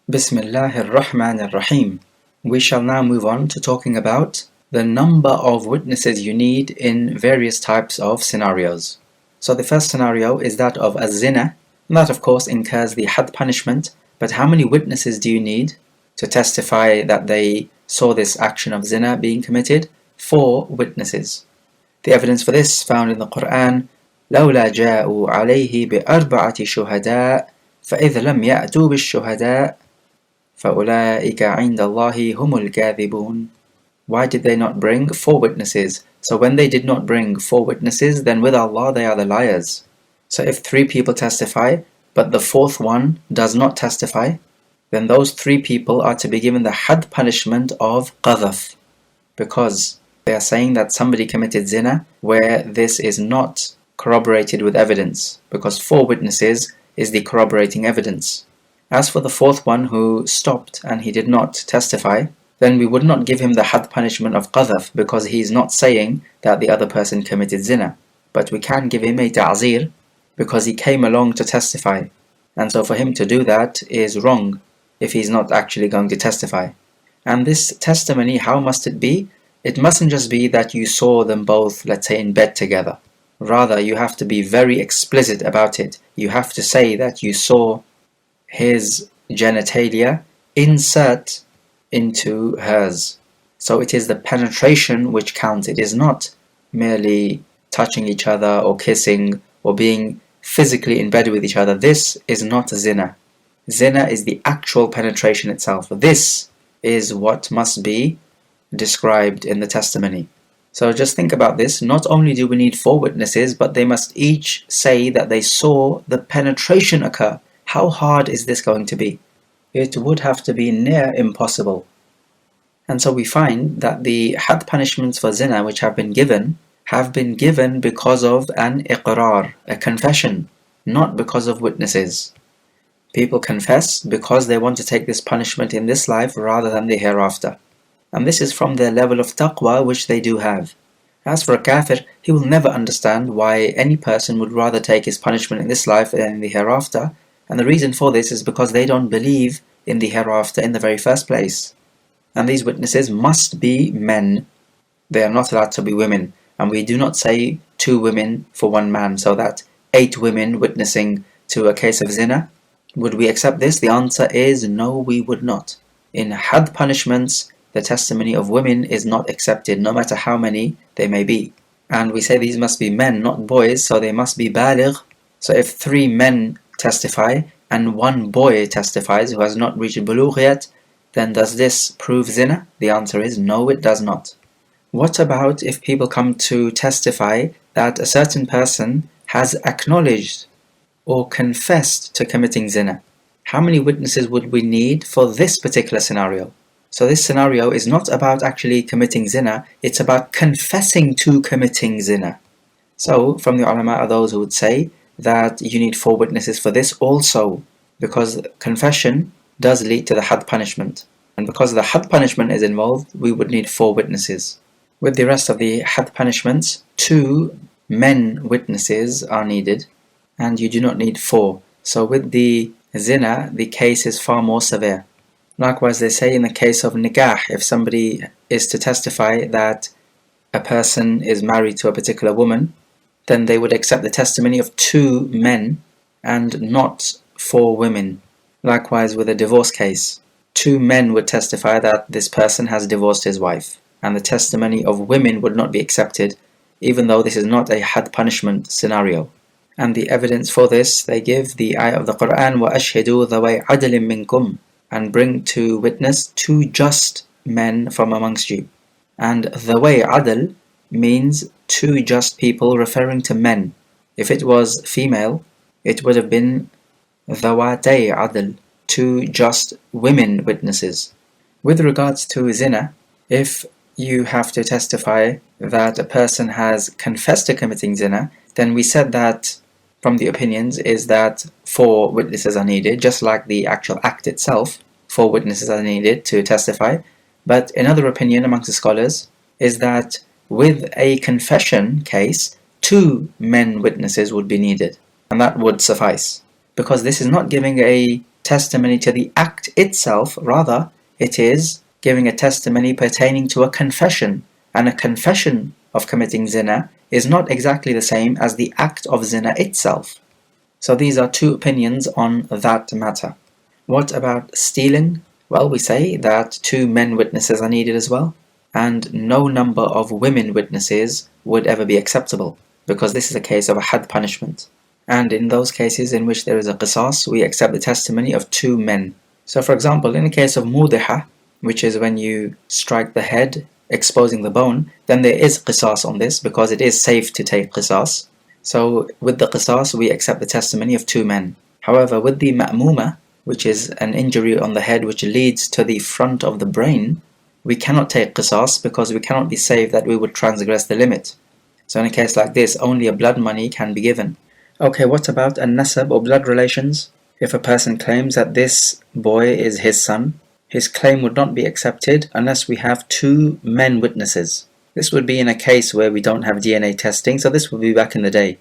Bismillahir Rahmanir Rahim. We shall now move on to talking about the number of witnesses you need in various types of scenarios. So the first scenario is that of a zina. That of course incurs the had punishment, but how many witnesses do you need to testify that they saw this action of zina being committed? 4 witnesses. The evidence for this found in the Quran. لولا جاءوا عليه بأربعة شهداء فإذ لم يأتوا بالشهداء فَأُولَٰئِكَ عِنْدَ اللَّهِ هُمُ الْكَاذِبُونَ. Why did they not bring 4 witnesses? So when they did not bring 4 witnesses, then with Allah they are the liars. So if 3 people testify, but the 4th one does not testify, then those 3 people are to be given the had punishment of qadhaf, because they are saying that somebody committed zina where this is not corroborated with evidence, because 4 witnesses is the corroborating evidence. As for the 4th one who stopped and he did not testify, then we would not give him the had punishment of qadhaf, because he is not saying that the other person committed zina. But we can give him a ta'zir because he came along to testify. And so for him to do that is wrong if he's not actually going to testify. And this testimony, how must it be? It mustn't just be that you saw them both, let's say, in bed together. Rather, you have to be very explicit about it. You have to say that you saw his genitalia insert into hers. So it is the penetration which counts. It is not merely touching each other or kissing or being physically in bed with each other. This is not zina. Zina is the actual penetration itself. This is what must be described in the testimony. So just think about this. Not only do we need 4 witnesses, but they must each say that they saw the penetration occur. How hard is this going to be? It would have to be near impossible. And so we find that the had punishments for zina which have been given because of an iqrar, a confession, not because of witnesses. People confess because they want to take this punishment in this life rather than the hereafter. And this is from their level of taqwa which they do have. As for a kafir, he will never understand why any person would rather take his punishment in this life than in the hereafter. And the reason for this is because they don't believe in the hereafter in the very first place. And these witnesses must be men. They are not allowed to be women. And we do not say 2 women for 1 man, so that 8 women witnessing to a case of zina. Would we accept this? The answer is no, we would not. In had punishments, the testimony of women is not accepted, no matter how many they may be. And we say these must be men, not boys, so they must be baligh. So if 3 men testify and 1 boy testifies who has not reached bulugh yet, then does this prove zina? The answer is no, it does not. What about if people come to testify that a certain person has acknowledged or confessed to committing zina? How many witnesses would we need for this particular scenario? So this scenario is not about actually committing zina, it's about confessing to committing zina. So from the ulama are those who would say that you need 4 witnesses for this also, because confession does lead to the had punishment. And because the had punishment is involved, we would need 4 witnesses. With the rest of the had punishments, 2 men witnesses are needed, and you do not need 4. So with the zina, the case is far more severe. Likewise, they say in the case of nikah, if somebody is to testify that a person is married to a particular woman, then they would accept the testimony of 2 men and not 4 women. Likewise with a divorce case, 2 men would testify that this person has divorced his wife, and the testimony of women would not be accepted, even though this is not a had punishment scenario. And the evidence for this, they give the ayah of the Quran, وَأَشْهِدُوا ذَوَيْ عَدْلٍ مِّنْكُمْ, and bring to witness 2 just men from amongst you. And ذَوَيْ عَدْل means 2 just people, referring to men. If it was female, it would have been ذَوَاتَيْ عَدْل, 2 just women witnesses. With regards to zina, if you have to testify that a person has confessed to committing zina, then we said that from the opinions is that 4 witnesses are needed, just like the actual act itself. 4 witnesses are needed to testify. But another opinion amongst the scholars is that with a confession case, 2 men witnesses would be needed, and that would suffice, because this is not giving a testimony to the act itself, rather it is giving a testimony pertaining to a confession, and a confession of committing zina is not exactly the same as the act of zina itself. So these are two opinions on that matter. What about stealing? Well, we say that 2 men witnesses are needed as well, and no number of women witnesses would ever be acceptable, because this is a case of a had punishment. And in those cases in which there is a qisas, we accept the testimony of 2 men. So for example, in the case of mudiha, which is when you strike the head, exposing the bone, then there is qisas on this, because it is safe to take qisas. So with the qisas, we accept the testimony of 2 men. However, with the ma'muma, which is an injury on the head which leads to the front of the brain, we cannot take qisas because we cannot be safe that we would transgress the limit. So in a case like this, only a blood money can be given. Okay, what about a nasab or blood relations? If a person claims that this boy is his son, his claim would not be accepted unless we have 2 men witnesses. This would be in a case where we don't have DNA testing, so this would be back in the day.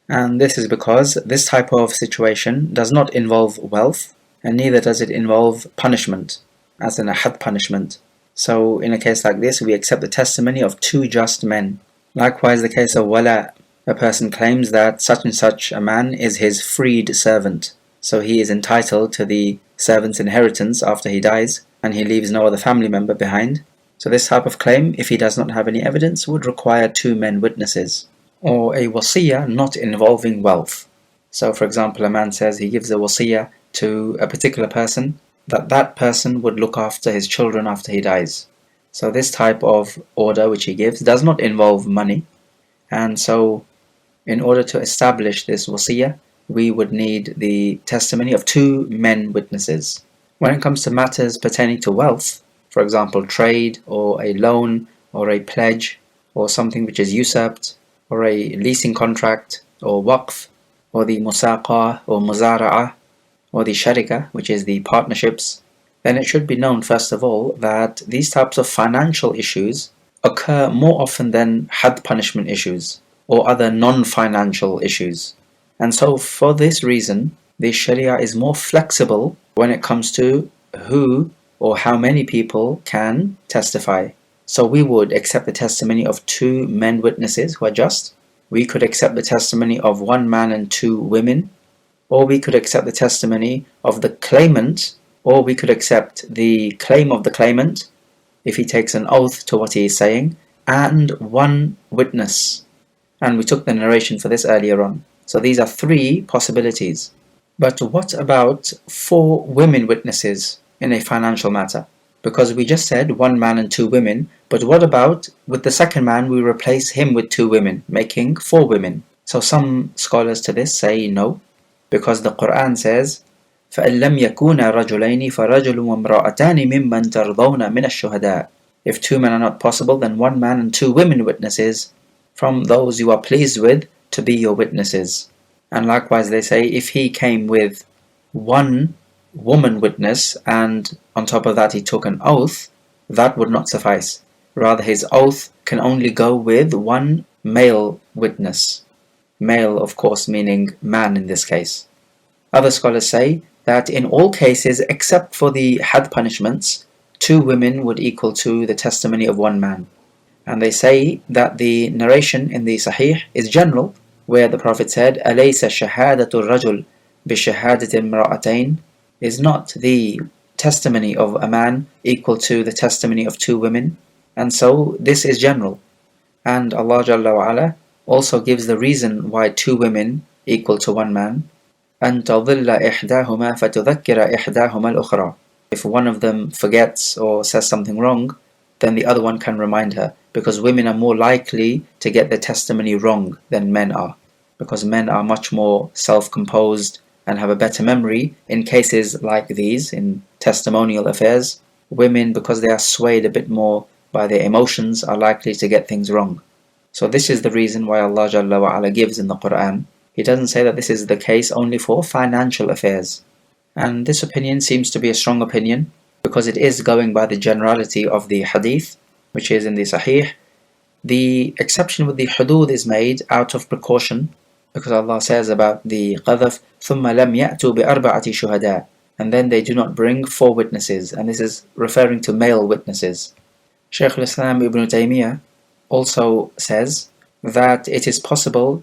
And this is because this type of situation does not involve wealth, and neither does it involve punishment, as in a had punishment. So in a case like this, we accept the testimony of 2 just men. Likewise, the case of wala, a person claims that such and such a man is his freed servant, so he is entitled to the servant's inheritance after he dies, and he leaves no other family member behind. So this type of claim, if he does not have any evidence, would require 2 men witnesses. Or a wasiyah not involving wealth. So for example, a man says he gives a wasiyah to a particular person, that person would look after his children after he dies. So this type of order which he gives does not involve money, and so in order to establish this wasiyah, we would need the testimony of 2 men witnesses. When it comes to matters pertaining to wealth, for example trade or a loan or a pledge or something which is usurped, or a leasing contract or waqf, or the musaqa or muzara'a, or the sharika, which is the partnerships, then it should be known first of all that these types of financial issues occur more often than had punishment issues or other non-financial issues. And so for this reason, the Sharia is more flexible when it comes to who or how many people can testify. So we would accept the testimony of 2 men witnesses who are just. We could accept the testimony of 1 man and 2 women, or we could accept the testimony of the claimant, or we could accept the claim of the claimant if he takes an oath to what he is saying, and 1 witness. And we took the narration for this earlier on. So these are 3 possibilities. But what about 4 women witnesses in a financial matter? Because we just said 1 man and 2 women, but what about with the second man we replace him with 2 women, making 4 women? So some scholars to this say no, because the Quran says فَإِن لَمْ يَكُونَ رَجُلَيْنِ فَرَجُلٌ وَامْرَأَتَانِ مِمَّنْ تَرْضَوْنَ مِنَ الشُّهَدَاءِ. If 2 men are not possible, then 1 man and 2 women witnesses from those you are pleased with to be your witnesses. And likewise they say if he came with 1 woman witness and on top of that he took an oath, that would not suffice. Rather, his oath can only go with 1 male witness. Male, of course, meaning man in this case. Other scholars say that in all cases except for the had punishments, 2 women would equal to the testimony of 1 man. And they say that the narration in the Sahih is general, where the Prophet said, أَلَيْسَ شَهَادَةُ الرَّجُلِ بِشَهَادَةِ امْرَأَتَيْنِ. Is not the testimony of a man equal to the testimony of 2 women? And so this is general. And Allah Jalla wa Ala also gives the reason why 2 women equal to 1 man. أَن تَضِلَّ إِحْدَاهُمَا فَتُذَكِّرَ إِحْدَاهُمَا الْأُخْرَى. If one of them forgets or says something wrong, then the other one can remind her, because women are more likely to get their testimony wrong than men are, because men are much more self-composed and have a better memory in cases like these, in testimonial affairs. Women, because they are swayed a bit more by their emotions, are likely to get things wrong. So this is the reason why Allah Jalla wa Ala gives in the Quran. He doesn't say that this is the case only for financial affairs. And this opinion seems to be a strong opinion, because it is going by the generality of the hadith, which is in the Sahih. The exception with the hudud is made out of precaution, because Allah says about the qadhaf, ثُمَّ لَمْ يَأْتُوا بِأَرْبَعَةِ شُهَدَاء. and then they do not bring 4 witnesses, and this is referring to male witnesses. Shaykh al-Islam Ibn Taymiyyah also says that it is possible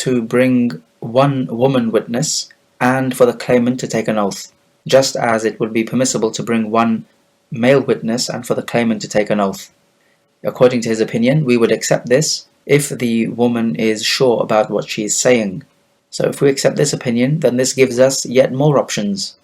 to bring 1 woman witness and for the claimant to take an oath, just as it would be permissible to bring 1 male witness and for the claimant to take an oath. According to his opinion, we would accept this if the woman is sure about what she is saying. So if we accept this opinion, then this gives us yet more options.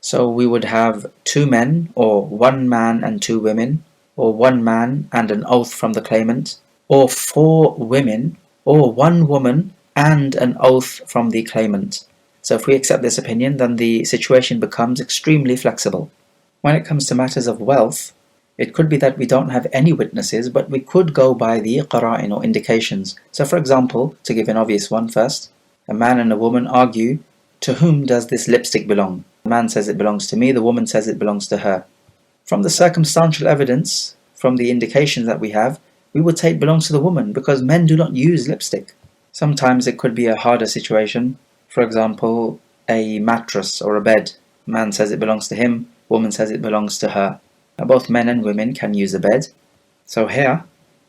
So we would have 2 men, or 1 man and 2 women, or 1 man and an oath from the claimant, or 4 women, or 1 woman and an oath from the claimant. So if we accept this opinion, then the situation becomes extremely flexible. When it comes to matters of wealth, it could be that we don't have any witnesses, but we could go by the qara'in or indications. So for example, to give an obvious one first, a man and a woman argue, to whom does this lipstick belong? The man says it belongs to me, the woman says it belongs to her. From the circumstantial evidence, from the indications that we have, we would say it belongs to the woman, because men do not use lipstick. Sometimes it could be a harder situation. For example, a mattress or a bed. Man says it belongs to him, woman says it belongs to her. Now, both men and women can use a bed. So here,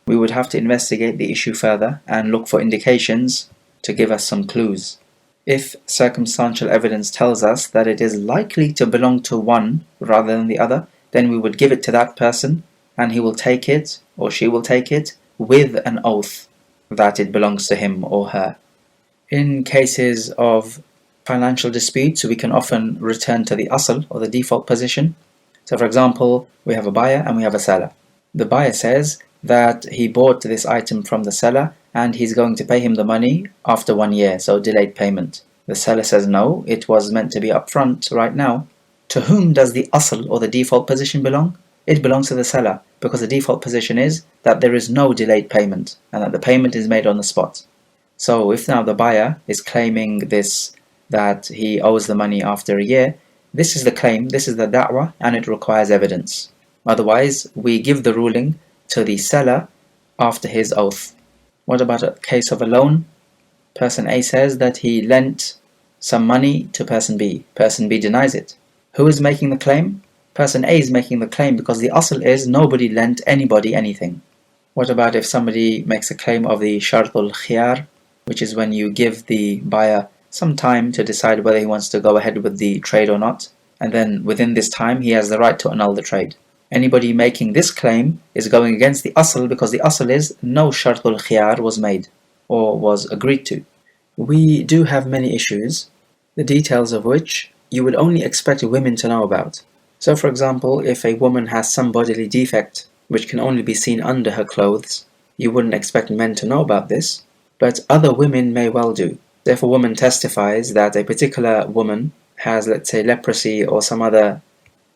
we would have to investigate the issue further and look for indications to give us some clues. If circumstantial evidence tells us that it is likely to belong to one rather than the other, then we would give it to that person and he will take it or she will take it with an oath that it belongs to him or her. In cases of financial disputes, we can often return to the asl or the default position. So for example, we have a buyer and we have a seller. The buyer says that he bought this item from the seller and he's going to pay him the money after 1 year, so delayed payment. The seller says no, it was meant to be upfront right now. To whom does the asl or the default position belong? It belongs to the seller, because the default position is that there is no delayed payment and that the payment is made on the spot. So if now the buyer is claiming this, that he owes the money after a year, this is the claim, this is the da'wah, and it requires evidence. Otherwise, we give the ruling to the seller after his oath. What about a case of a loan? Person A says that he lent some money to person B. Person B denies it. Who is making the claim? Person A is making the claim because the asl is nobody lent anybody anything. What about if somebody makes a claim of the shartul khiyar, which is when you give the buyer some time to decide whether he wants to go ahead with the trade or not, and then within this time he has the right to annul the trade. Anybody making this claim is going against the asl, because the asl is no shartul khiyar was made or was agreed to. We do have many issues, the details of which you would only expect women to know about. So for example, if a woman has some bodily defect which can only be seen under her clothes, you wouldn't expect men to know about this, but other women may well do. If a woman testifies that a particular woman has, let's say, leprosy or some other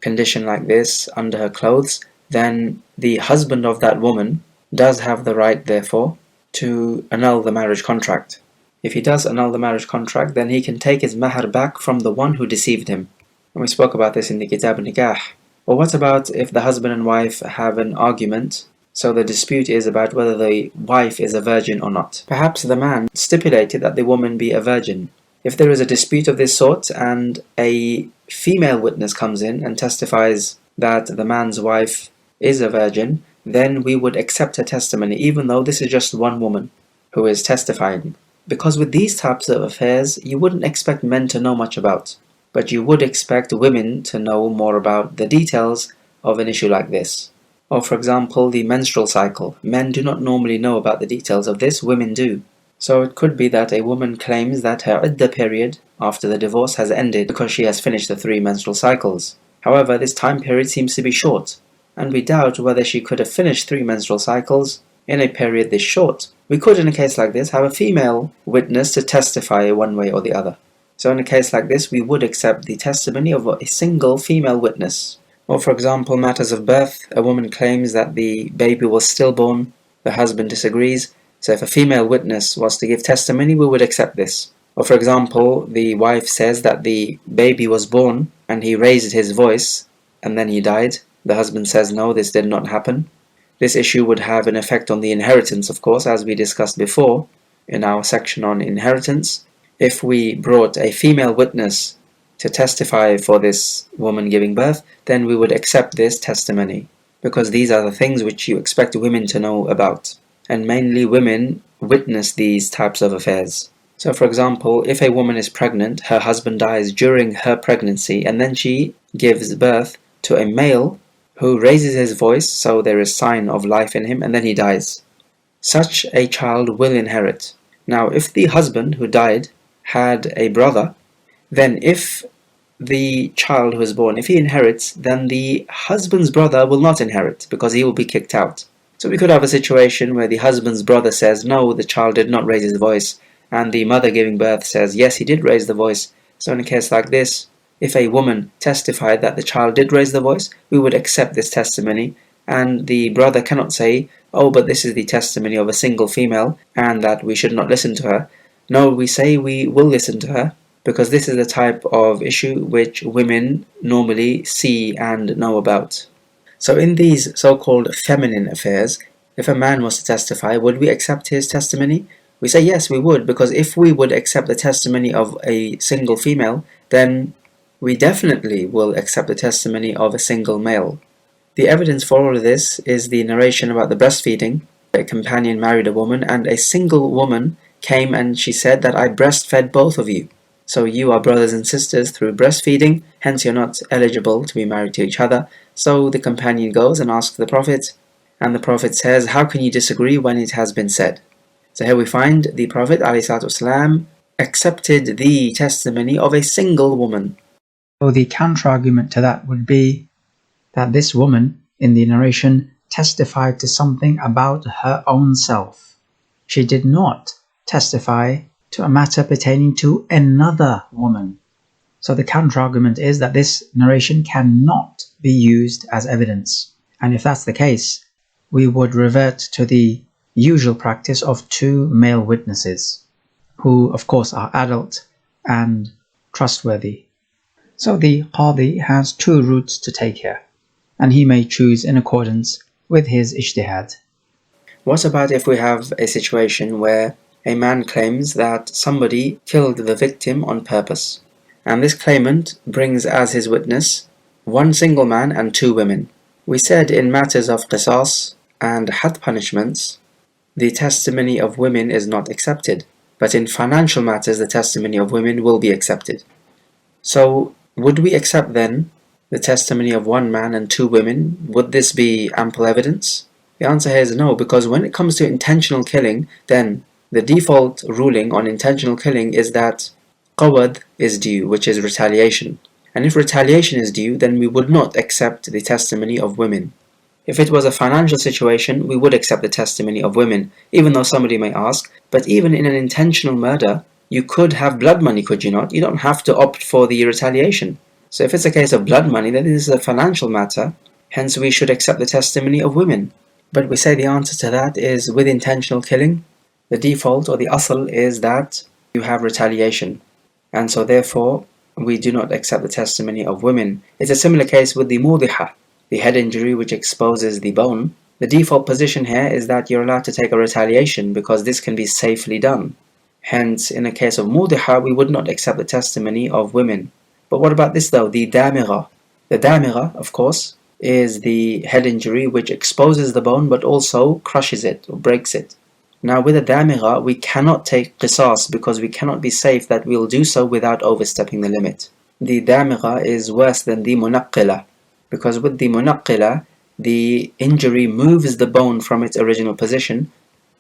condition like this under her clothes, then the husband of that woman does have the right, therefore, to annul the marriage contract. If he does annul the marriage contract, then he can take his mahar back from the one who deceived him. And we spoke about this in the Kitab Nikah. Or what about if the husband and wife have an argument, so the dispute is about whether the wife is a virgin or not. Perhaps the man stipulated that the woman be a virgin. If there is a dispute of this sort and a female witness comes in and testifies that the man's wife is a virgin, then we would accept her testimony, even though this is just one woman who is testifying. Because with these types of affairs, you wouldn't expect men to know much about, but you would expect women to know more about the details of an issue like this. Or for example, the menstrual cycle. Men do not normally know about the details of this, women do. So it could be that a woman claims that her iddah period after the divorce has ended because she has finished the 3 menstrual cycles. However, this time period seems to be short, and we doubt whether she could have finished 3 menstrual cycles in a period this short. We could, in a case like this, have a female witness to testify one way or the other. So in a case like this, we would accept the testimony of a single female witness. Or for example, matters of birth, a woman claims that the baby was stillborn, the husband disagrees, so if a female witness was to give testimony, we would accept this. Or for example, the wife says that the baby was born and he raised his voice and then he died. The husband says no, this did not happen. This issue would have an effect on the inheritance, of course, as we discussed before in our section on inheritance. If we brought a female witness to testify for this woman giving birth, then we would accept this testimony, because these are the things which you expect women to know about, and mainly women witness these types of affairs. So for example, if a woman is pregnant, her husband dies during her pregnancy, and then she gives birth to a male who raises his voice, so there is sign of life in him, and then he dies. Such a child will inherit. Now, if the husband who died had a brother, then if the child who is born, if he inherits, then the husband's brother will not inherit, because he will be kicked out. So we could have a situation where the husband's brother says, no, the child did not raise his voice, and the mother giving birth says, yes, he did raise the voice. So in a case like this, if a woman testified that the child did raise the voice, we would accept this testimony, and the brother cannot say, oh, but this is the testimony of a single female, and that we should not listen to her. No, we say we will listen to her, because this is the type of issue which women normally see and know about. So in these so-called feminine affairs, if a man was to testify, would we accept his testimony? We say yes, we would, because if we would accept the testimony of a single female, then we definitely will accept the testimony of a single male. The evidence for all of this is the narration about the breastfeeding. A companion married a woman, and a single woman came and she said that I breastfed both of you. So you are brothers and sisters through breastfeeding, hence you're not eligible to be married to each other. So the companion goes and asks the Prophet, and the Prophet says, how can you disagree when it has been said? So here we find the Prophet ﷺ accepted the testimony of a single woman. So the counter-argument to that would be that this woman in the narration testified to something about her own self. She did not testify to a matter pertaining to another woman. So the counter-argument is that this narration cannot be used as evidence. And if that's the case, we would revert to the usual practice of two male witnesses, who of course are adult and trustworthy. So the Qadhi has two routes to take here, and he may choose in accordance with his ijtihad. What about if we have a situation where a man claims that somebody killed the victim on purpose, and this claimant brings as his witness one single man and two women? We said in matters of qisas and had punishments, the testimony of women is not accepted, but in financial matters the testimony of women will be accepted. So would we accept then the testimony of one man and two women? Would this be ample evidence? The answer here is no, because when it comes to intentional killing, then the default ruling on intentional killing is that qawad is due, which is retaliation. And if retaliation is due, then we would not accept the testimony of women. If it was a financial situation, we would accept the testimony of women, even though somebody may ask, but even in an intentional murder, you could have blood money, could you not? You don't have to opt for the retaliation. So if it's a case of blood money, then this is a financial matter, hence we should accept the testimony of women. But we say the answer to that is with intentional killing, the default or the asl is that you have retaliation, and so therefore we do not accept the testimony of women. It's a similar case with the mudiha, the head injury which exposes the bone. The default position here is that you're allowed to take a retaliation because this can be safely done. Hence, in a case of mudiha, we would not accept the testimony of women. But what about this though, the damigha? The damigha, of course, is the head injury which exposes the bone but also crushes it or breaks it. Now with a damigha, we cannot take qisas because we cannot be safe that we'll do so without overstepping the limit. The damigha is worse than the munaqqila, because with the munaqqila, the injury moves the bone from its original position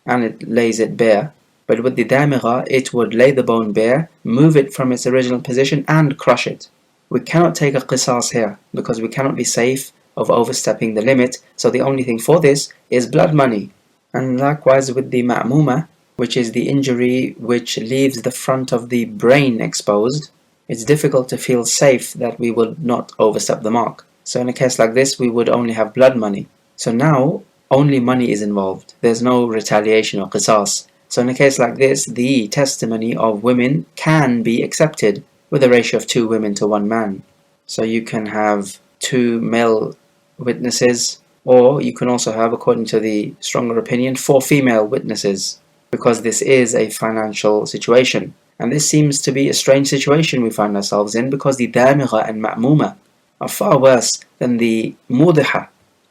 and it lays it bare. But with the damigha, it would lay the bone bare, move it from its original position and crush it. We cannot take a qisas here because we cannot be safe of overstepping the limit, so the only thing for this is blood money. And likewise with the ma'muma, which is the injury which leaves the front of the brain exposed, it's difficult to feel safe that we would not overstep the mark. So in a case like this, we would only have blood money. So now, only money is involved. There's no retaliation or qisas. So in a case like this, the testimony of women can be accepted with a ratio of 2 women to 1 man. So you can have 2 male witnesses, or you can also have, according to the stronger opinion, 4 female witnesses, because this is a financial situation. And this seems to be a strange situation we find ourselves in, because the damigha and ma'muma are far worse than the mudiha.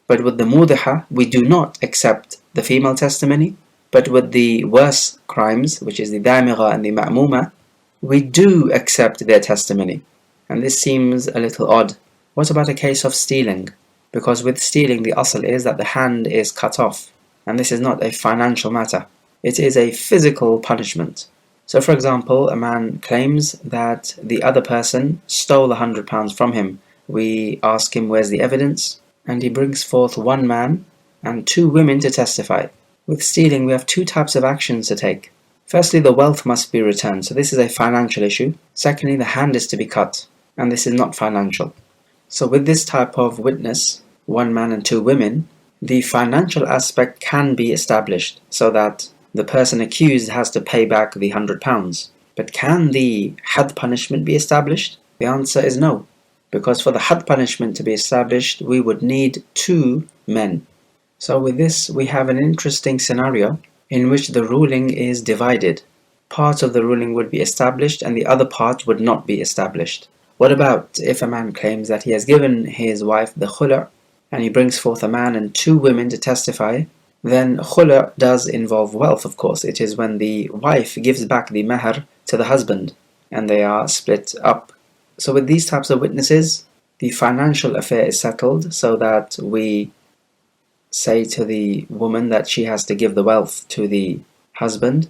But with the mudiha, we do not accept the female testimony. But with the worse crimes, which is the damigha and the ma'muma, we do accept their testimony. And this seems a little odd. What about a case of stealing? Because with stealing, the asl is that the hand is cut off. And this is not a financial matter. It is a physical punishment. So for example, a man claims that the other person stole £100 from him. We ask him where's the evidence, and he brings forth one man and two women to testify. With stealing, we have two types of actions to take. Firstly, the wealth must be returned, so this is a financial issue. Secondly, the hand is to be cut, and this is not financial. So with this type of witness, one man and two women, the financial aspect can be established so that the person accused has to pay back the £100. But can the had punishment be established? The answer is no. Because for the had punishment to be established, we would need two men. So with this, we have an interesting scenario in which the ruling is divided. Part of the ruling would be established and the other part would not be established. What about if a man claims that he has given his wife the khula' and he brings forth a man and two women to testify? Then khula' does involve wealth, of course. It is when the wife gives back the mahr to the husband and they are split up. So with these types of witnesses, the financial affair is settled so that we say to the woman that she has to give the wealth to the husband.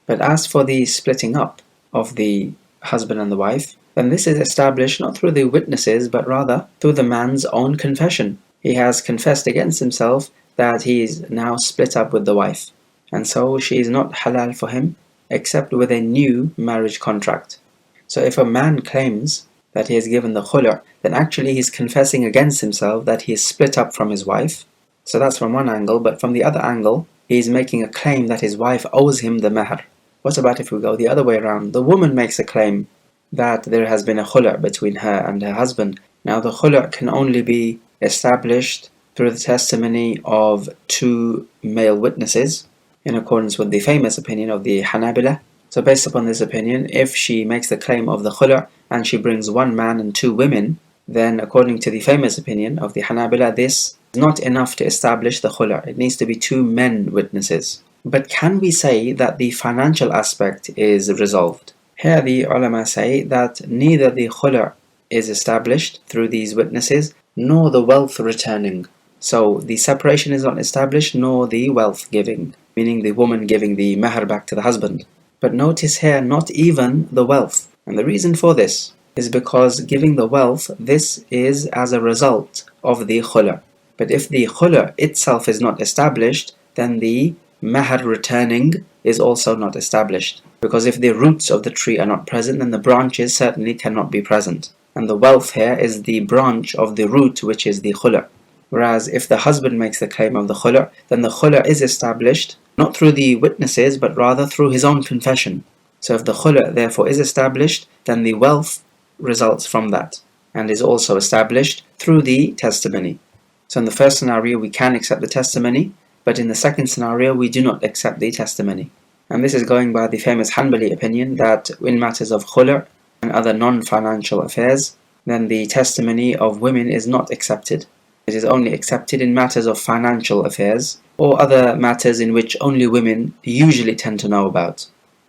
But as for the splitting up of the husband and the wife, then this is established not through the witnesses but rather through the man's own confession. He has confessed against himself that he is now split up with the wife, and so she is not halal for him except with a new marriage contract. So if a man claims that he has given the khula', then actually he's confessing against himself that he is split up from his wife. So that's from one angle, but from the other angle, he is making a claim that his wife owes him the mahr. What about if we go the other way around? The woman makes a claim that there has been a khula' between her and her husband. Now the khula' can only be established through the testimony of two male witnesses, in accordance with the famous opinion of the Hanabila. So based upon this opinion, if she makes the claim of the khula' and she brings one man and two women, then according to the famous opinion of the Hanabila, this is not enough to establish the khula'. It needs to be two men witnesses. But can we say that the financial aspect is resolved? Here the ulama say that neither the khula' is established through these witnesses, nor the wealth returning. So the separation is not established, nor the wealth giving, meaning the woman giving the mahr back to the husband. But notice here, not even the wealth. And the reason for this is because giving the wealth, this is as a result of the khula'. But if the khula' itself is not established, then the mahr returning is also not established. Because if the roots of the tree are not present, then the branches certainly cannot be present. And the wealth here is the branch of the root, which is the khula'. Whereas if the husband makes the claim of the khula', then the khula' is established not through the witnesses but rather through his own confession. So if the khula' therefore is established, then the wealth results from that and is also established through the testimony. So in the first scenario we can accept the testimony, but in the second scenario we do not accept the testimony. And this is going by the famous Hanbali opinion that in matters of khula' and other non-financial affairs, then the testimony of women is not accepted. It is only accepted in matters of financial affairs or other matters in which only women usually tend to know about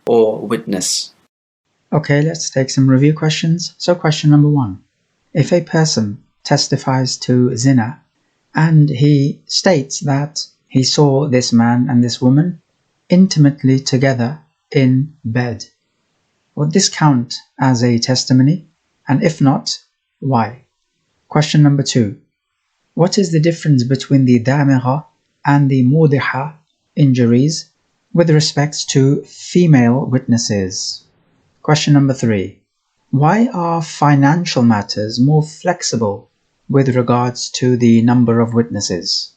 or witness. Okay, let's take some review questions. So question number 1. If a person testifies to zina and he states that he saw this man and this woman intimately together in bed, would this count as a testimony? And if not, why? Question number 2. What is the difference between the damigha and the mudiha injuries with respect to female witnesses? Question number 3. Why are financial matters more flexible with regards to the number of witnesses?